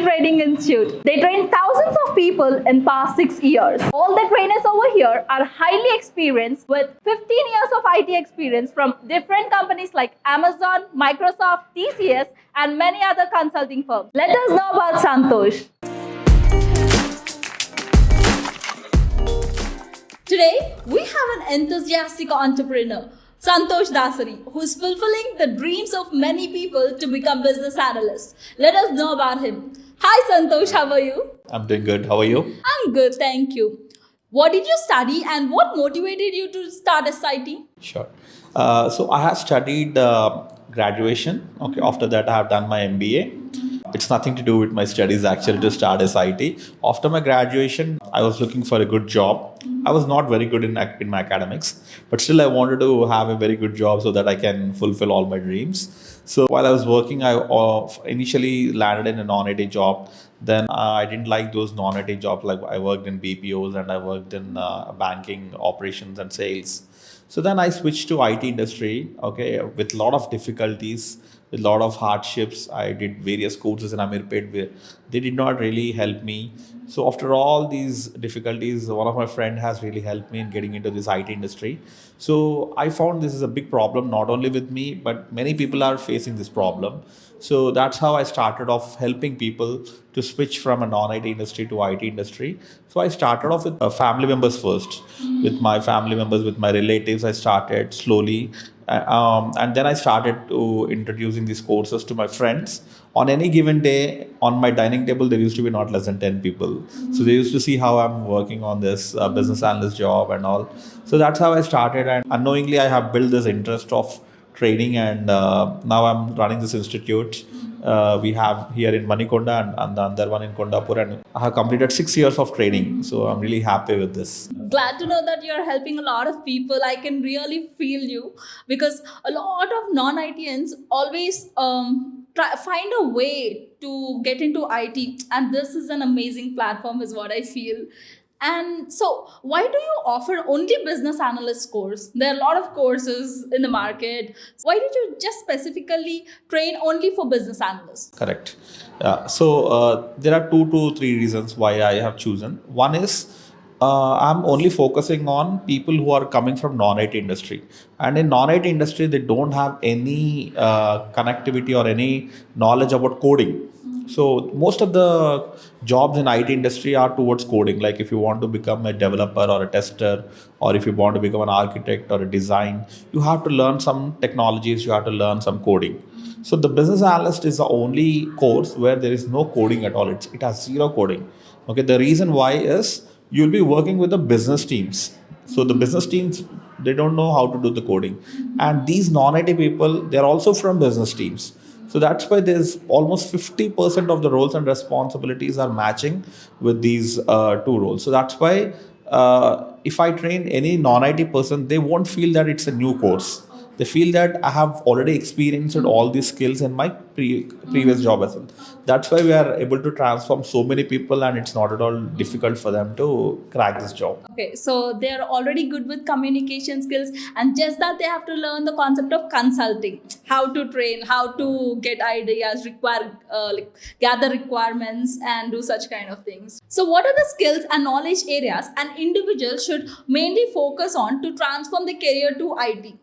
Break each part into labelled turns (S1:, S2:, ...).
S1: Training Institute. They train thousands of people in past 6 years. All the trainers over here are highly experienced with 15 years of IT experience from different companies like Amazon, Microsoft, TCS, and many other consulting firms. Let us know about Santosh. Today, we have an enthusiastic entrepreneur, Santosh Dasari, who is fulfilling the dreams of many people to become business analysts. Let us know about him. Hi Santosh, how are you?
S2: I'm doing good. How are you?
S1: I'm good, thank you. What did you study and what motivated you to start SIT?
S2: Sure. So I have studied graduation. Okay. After that, I have done my MBA. It's nothing to do with my studies actually to start SIT. After my graduation, I was looking for a good job. I was not very good in my academics, but still I wanted to have a very good job so that I can fulfill all my dreams. So while I was working, I initially landed in a non-IT job. Then I didn't like those non-IT jobs. Like I worked in BPOs and I worked in banking operations and sales. So then I switched to IT industry, okay, with a lot of difficulties, with a lot of hardships. I did various courses in Amirpet where they did not really help me. So after all these difficulties, one of my friend has really helped me in getting into this IT industry. So I found this is a big problem, not only with me, but many people are facing this problem. So that's how I started off helping people to switch from a non-IT industry to IT industry. So I started off with family members first. With my family members, with my relatives, I started slowly. And then I started to introducing these courses to my friends. On any given day, on my dining table, there used to be not less than 10 people. So they used to see how I'm working on this business analyst job and all. So that's how I started. And unknowingly, I have built this interest of training, and now I'm running this institute. We have here in Manikonda and the other one in Kondapur, and I have completed 6 years of training. So I'm really happy with this.
S1: Glad to know that you're helping a lot of people. I can really feel you because a lot of non-ITians always find a way to get into IT, and this is an amazing platform is what I feel. And so, why do you offer only business analyst course? There are a lot of courses in the market. Why did you just specifically train only for business analysts?
S2: Correct. So there are 2 to 3 reasons why I have chosen. One is I'm only focusing on people who are coming from non-IT industry. And in non-IT industry, they don't have any connectivity or any knowledge about coding. So most of the jobs in IT industry are towards coding. Like if you want to become a developer or a tester, or if you want to become an architect or a design, you have to learn some technologies, you have to learn some coding. So the business analyst is the only course where there is no coding at all. It has zero coding. Okay, the reason why is you'll be working with the business teams. So the business teams, they don't know how to do the coding. And these non-IT people, they're also from business teams. So that's why there's almost 50% of the roles and responsibilities are matching with these 2 roles. So that's why if I train any non-IT person, they won't feel that it's a new course. They feel that I have already experienced all these skills in my previous job as well. That's why we are able to transform so many people, and it's not at all difficult for them to crack this job.
S1: Okay, so they're already good with communication skills, and just that they have to learn the concept of consulting, how to train, how to get ideas, gather requirements, and do such kind of things. So, what are the skills and knowledge areas an individual should mainly focus on to transform the career to IT?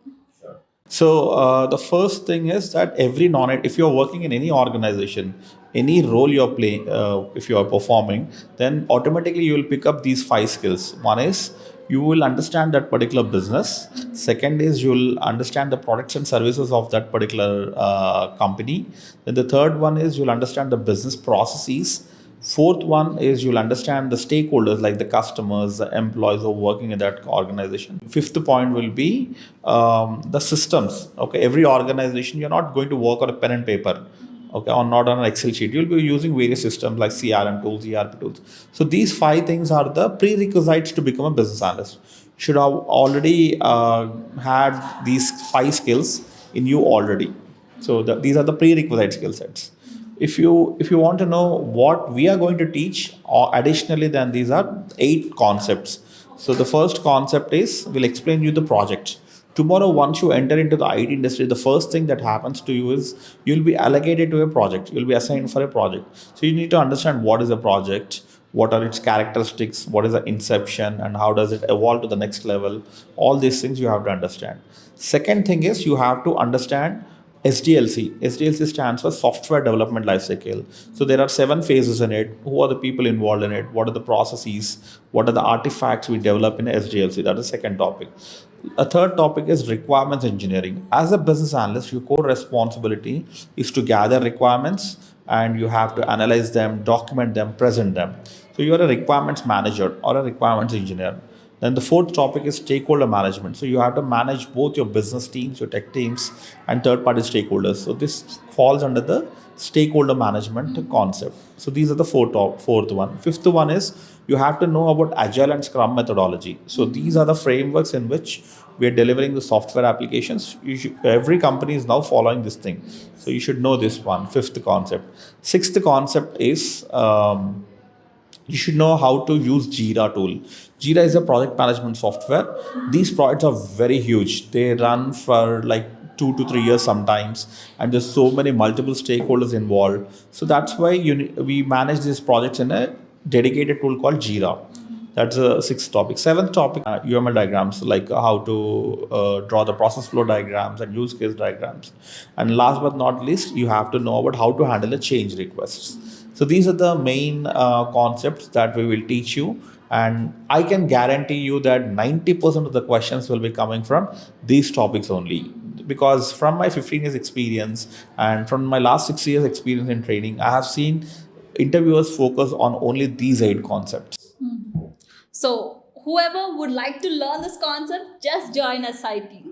S2: So the first thing is that if you're working in any organization, any role you're playing, if you are performing, then automatically you will pick up these 5 skills. One is you will understand that particular business. Second is you will understand the products and services of that particular company. Then the third one is you'll understand the business processes. Fourth one is you'll understand the stakeholders like the customers, the employees who are working in that organization. Fifth point will be the systems. Okay, every organization, you're not going to work on a pen and paper. Okay, or not on an Excel sheet. You'll be using various systems like CRM tools, ERP tools. So these 5 things are the prerequisites to become a business analyst. Should have already had these 5 skills in you already. So these are the prerequisite skill sets. If you want to know what we are going to teach, or additionally, then these are 8 concepts. So the first concept is we'll explain you the project. Tomorrow, once you enter into the IT industry, the first thing that happens to you is you'll be allocated to a project. You'll be assigned for a project. So you need to understand what is a project, what are its characteristics, what is the inception, and how does it evolve to the next level. All these things you have to understand. Second thing is you have to understand SDLC. SDLC stands for Software Development Lifecycle. So there are 7 phases in it. Who are the people involved in it? What are the processes? What are the artifacts we develop in SDLC? That is the second topic. A third topic is requirements engineering. As a business analyst, your core responsibility is to gather requirements and you have to analyze them, document them, present them. So you are a requirements manager or a requirements engineer. Then the fourth topic is stakeholder management. So you have to manage both your business teams, your tech teams, and third-party stakeholders. So this falls under the stakeholder management concept. So these are the fourth one. Fifth one is you have to know about Agile and Scrum methodology. So these are the frameworks in which we are delivering the software applications. Every company is now following this thing. So you should know this one. Fifth concept. Sixth concept is you should know how to use Jira tool. Jira is a project management software. These projects are very huge. They run for like 2 to 3 years sometimes, and there's so many multiple stakeholders involved. So that's why we manage these projects in a dedicated tool called Jira. That's the sixth topic. Seventh topic, UML diagrams, like how to draw the process flow diagrams and use case diagrams. And last but not least, you have to know about how to handle the change requests. So these are the main concepts that we will teach you. And I can guarantee you that 90% of the questions will be coming from these topics only. Because from my 15 years experience and from my last 6 years experience in training, I have seen interviewers focus on only these 8 concepts.
S1: So, whoever would like to learn this concept, just join SIT.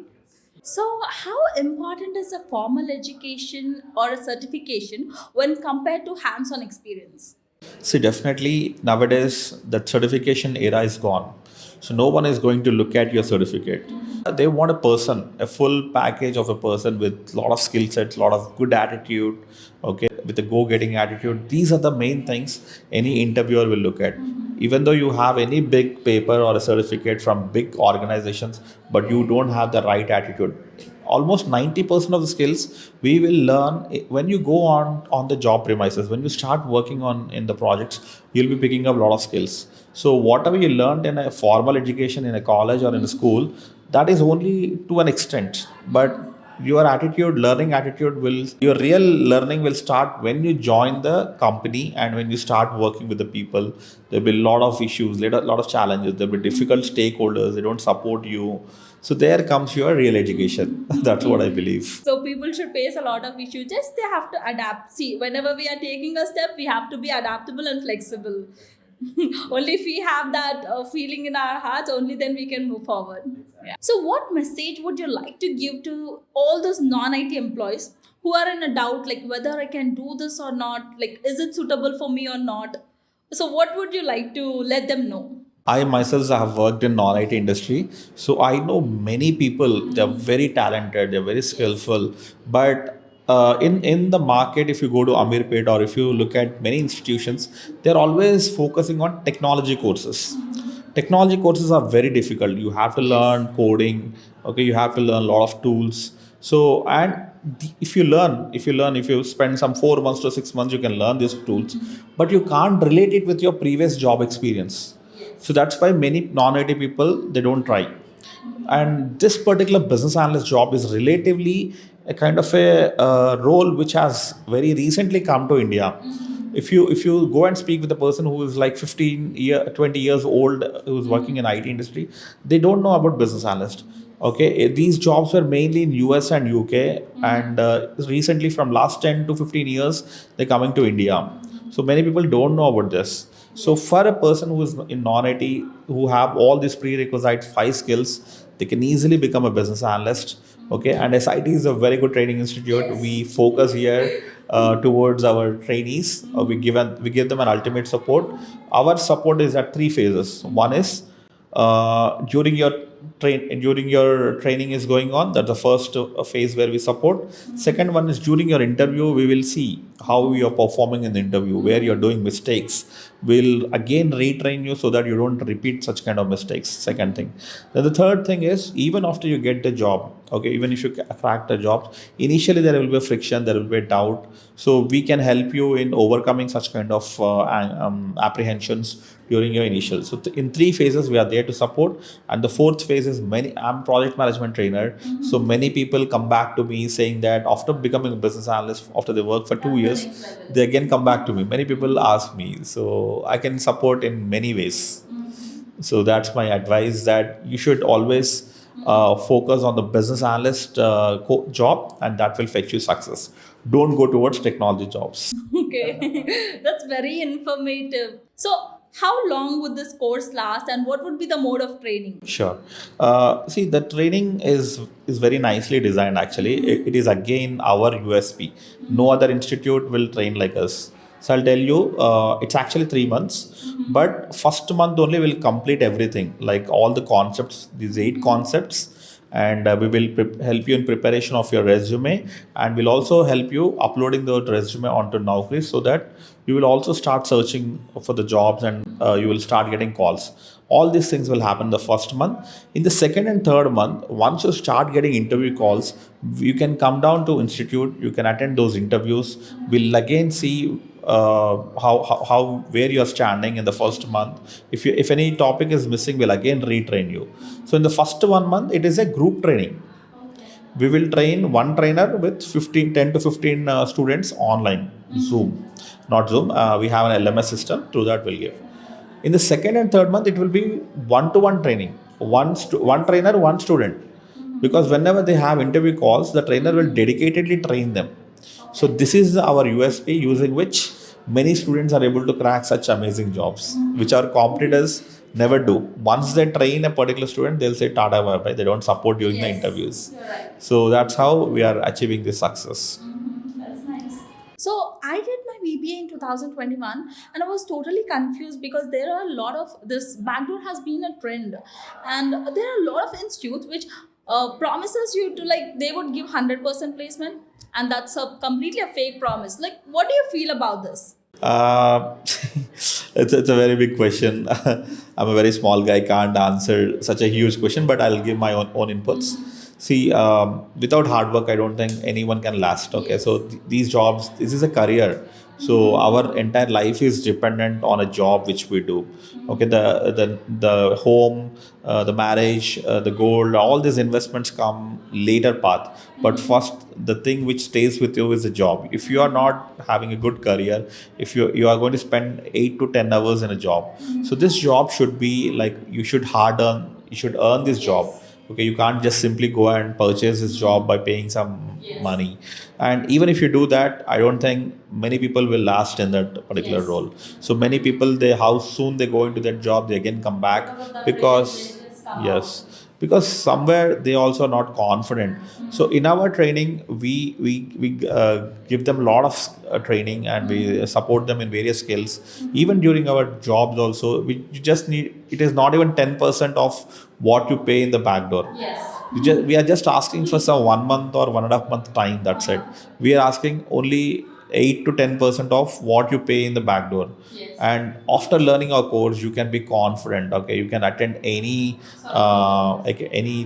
S1: So, how important is a formal education or a certification when compared to hands on experience?
S2: See, definitely nowadays that certification era is gone. So no one is going to look at your certificate. They want a person, a full package of a person with a lot of skill sets, a lot of good attitude, okay, with a go-getting attitude. These are the main things any interviewer will look at. Even though you have any big paper or a certificate from big organizations, but you don't have the right attitude, almost 90% of the skills we will learn when you go on the job premises. When you start working on in the projects, you'll be picking up a lot of skills. So whatever you learned in a formal education in a college or in a school, that is only to an extent. But your attitude, learning attitude will, your real learning will start when you join the company and when you start working with the people. There'll be a lot of issues, a lot of challenges. There'll be difficult stakeholders. They don't support you. So there comes your real education. That's what I believe.
S1: So people should face a lot of issues. Just they have to adapt. See, whenever we are taking a step, we have to be adaptable and flexible. Only if we have that feeling in our hearts, only then we can move forward. Yeah. So, what message would you like to give to all those non-IT employees who are in a doubt, like whether I can do this or not? Like, is it suitable for me or not? So, what would you like to let them know?
S2: I myself have worked in non-IT industry, so I know many people. They're very talented, they're very skillful, but in the market, if you go to Amirpet or if you look at many institutions, they're always focusing on technology courses. Technology courses are very difficult. You have to learn coding. Okay, you have to learn a lot of tools. So and if you spend some 4 months to 6 months, you can learn these tools, but you can't relate it with your previous job experience. So that's why many non-IT people, they don't try. And this particular business analyst job is relatively a kind of a role which has very recently come to India. If you go and speak with a person who is like 20 years old, who's working in IT industry, they don't know about business analyst. Okay, these jobs were mainly in US and UK, and recently from last 10 to 15 years, they're coming to India. So many people don't know about this. So for a person who is in non-IT, who have all these prerequisite 5 skills, they can easily become a business analyst. Okay, and SIT is a very good training institute. We focus here towards our trainees. We give them an ultimate support. Our support is at 3 phases. One is during your training is going on. That's the first phase where we support. Second one is during your interview. We will see how you're performing in the interview, where you're doing mistakes, will again retrain you so that you don't repeat such kind of mistakes. Second thing. Then the third thing is, even after you get the job, okay, even if you crack the job, initially there will be a friction, there will be a doubt. So we can help you in overcoming such kind of apprehensions during your initial. So in three phases we are there to support, and the fourth phase is, many I'm project management trainer. So many people come back to me saying that after becoming a business analyst, after they work for 2 years, they again come back to me. Many people ask me, so I can support in many ways. So that's my advice, that you should always focus on the business analyst job, and that will fetch you success. Don't go towards technology jobs.
S1: Okay, that's very informative. So, how long would this course last, and what would be the mode of training?
S2: Sure. See, the training is very nicely designed. Actually, it is again our USP. No other institute will train like us. So I'll tell you, it's actually 3 months, but first month only will complete everything, like all the concepts, these 8 concepts, and we will help you in preparation of your resume, and we'll also help you uploading the resume onto Naukri, so that you will also start searching for the jobs, and you will start getting calls. All these things will happen the first month. In the second and third month, once you start getting interview calls, you can come down to institute, you can attend those interviews. We'll again see how where you're standing in the first month. If any topic is missing, we'll again retrain you. So in the first 1 month, it is a group training. We will train one trainer with 10 to 15 students online, Zoom, not Zoom. We have an LMS system, through that we'll give. In the second and third month, it will be one-to-one training, one trainer, one student. Because whenever they have interview calls, the trainer will dedicatedly train them. So this is our USP, using which many students are able to crack such amazing jobs, which our competitors never do. Once they train a particular student, they'll say Tata bye bye. They don't support during the interviews.
S1: You're right.
S2: So that's how we are achieving this success.
S1: That's nice. So I did my BBA in 2021, and I was totally confused because there are a lot of this backdoor has been a trend, and there are a lot of institutes which promises you to, like, they would give 100% placement, and that's a completely a fake promise. Like, what do you feel about this?
S2: Uh, it's a very big question. I'm a very small guy, can't answer such a huge question, but I'll give my own inputs. See, without hard work, I don't think anyone can last. Okay, so these jobs, this is a career. So our entire life is dependent on a job which we do. Okay, the home, the marriage, the gold, all these investments come later path. But first, the thing which stays with you is a job. If you are not having a good career, if you are going to spend 8 to 10 hours in a job, so this job should be like, you should hard earn, you should earn this job. Okay, you can't just simply go and purchase this job by paying some money. And even if you do that, I don't think many people will last in that particular role. So many people, they, how soon they go into that job, they again come back, because yes, because somewhere they also are not confident. So in our training, we give them a lot of training, and we support them in various skills. Even during our jobs also, we just need, it is not even 10% of what you pay in the back door. We are just asking for some 1 month or 1.5 month time. That's it. We are asking only 8 to 10% of what you pay in the back door. And after learning our course, you can be confident. Okay, you can attend any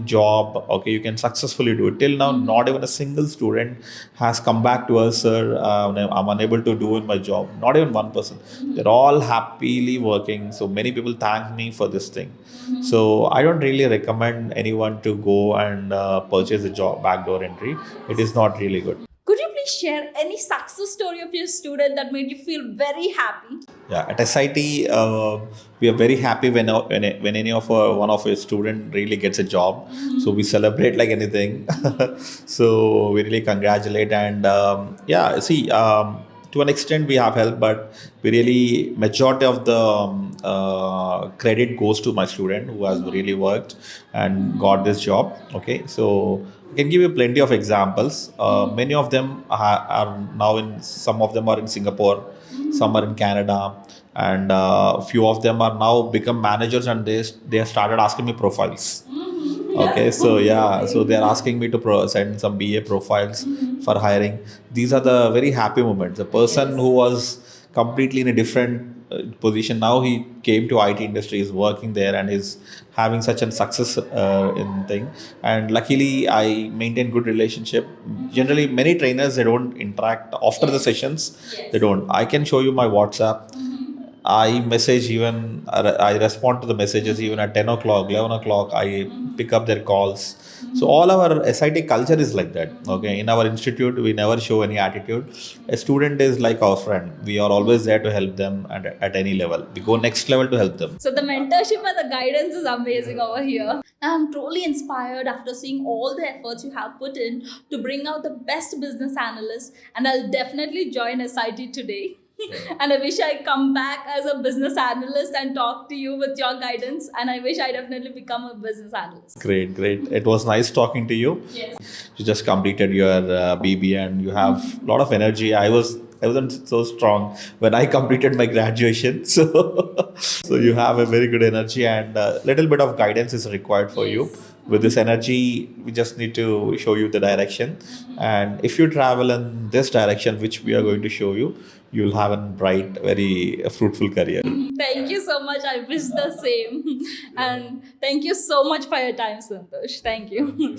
S2: job. Okay, you can successfully do it. Till now, not even a single student has come back to us, sir, I'm unable to do in my job. Not even one person. They're all happily working. So many people thank me for this thing. So I don't really recommend anyone to go and purchase a job backdoor entry. It is not really good.
S1: Could you please share any success story of your student that made you feel very happy?
S2: Yeah, at SIT, we are very happy when any of one of our student really gets a job. So we celebrate like anything. So we really congratulate, and yeah, see, to an extent we have help, but we really, majority of the credit goes to my student who has really worked and got this job. Okay, so I can give you plenty of examples. Many of them are now in, some of them are in Singapore, some are in Canada, and few of them are now become managers, and they have started asking me profiles. Okay, so yeah, so they're asking me to send some BA profiles. for hiring. These are the very happy moments. The person who was completely in a different position, now he came to IT industry, is working there and is having such a success in thing. And luckily, I maintain good relationship. Generally, many trainers, they don't interact after the sessions. They don't. I can show you my WhatsApp. I message even, I respond to the messages even at 10 o'clock, 11 o'clock, I pick up their calls. So all our SIT culture is like that. Okay. In our institute, we never show any attitude. A student is like our friend. We are always there to help them at any level. We go next level to help them.
S1: So the mentorship and the guidance is amazing over here. I'm truly inspired after seeing all the efforts you have put in to bring out the best business analysts, and I'll definitely join SIT today. And I wish I come back as a business analyst and talk to you with your guidance. And I wish I definitely become a business analyst.
S2: Great, great. It was nice talking to you.
S1: Yes.
S2: You just completed your BB and you have a lot of energy. I wasn't so strong when I completed my graduation. So you have a very good energy and a little bit of guidance is required for you. With this energy, we just need to show you the direction. And if you travel in this direction, which we are going to show you, you'll have a bright, very fruitful career.
S1: Thank you so much. I wish the same. And thank you so much for your time, Santosh. Thank you.